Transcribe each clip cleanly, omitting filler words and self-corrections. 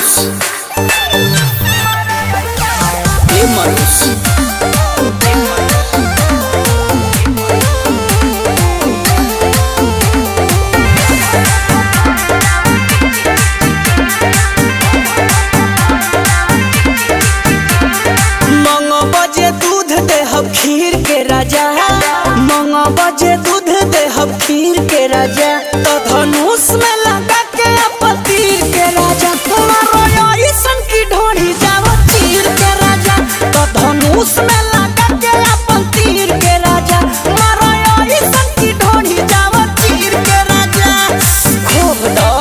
Manos. Hey Manos. खीर के राजा मंगा बजे दूध दे हम खीर के राजा तो धनुष में लगा के अपन तीर के राजा मारो ऐसन की ढोड़ी जाओ तीर के राजा तो धनुष में लगा के अपन तीर के राजा मारो ऐसन की ढोड़ी जाओ तीर के राजा खूब दो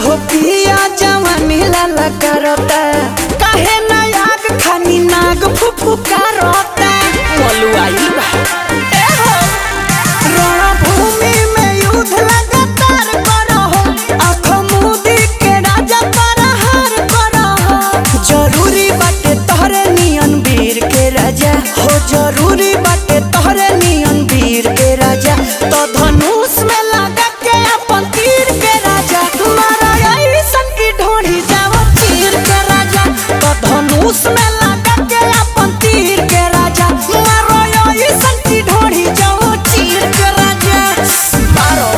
हो पिया जवानी लाला करता काहे ना आग खानी नाग फुफुकारता बोलू आई बा ए हो रणभूमि में युद्ध लगातार करो आँख मुदी के राजा प्रहार करो जरूरी बाटे तोहरे नियन वीर के राजा हो जरूरी बाटे तोहरे नियन वीर के राजा तो धनुष में लगा के अपन तीर के राजा धनुष में लगा के अपन तीर के राजा मारो ऐसन की ढोड़ी जाओ तीर के राजा मारो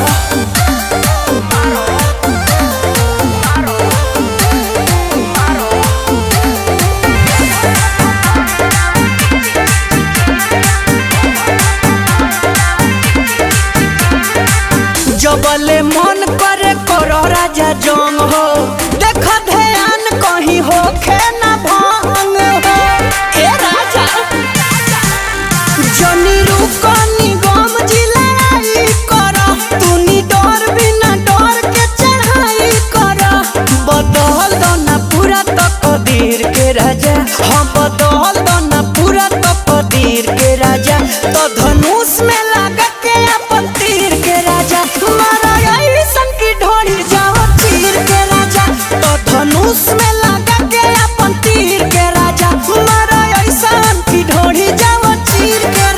जबले मन करे करो राजा जंग हो देख ध्यान कहीं होखे ना भांग हो ए राजा जनी रुको निगम जिलाई करो तूनी डर बिना डर के चढ़ाई करो बदल दो ना पूरा तकदीर के राजा हाँ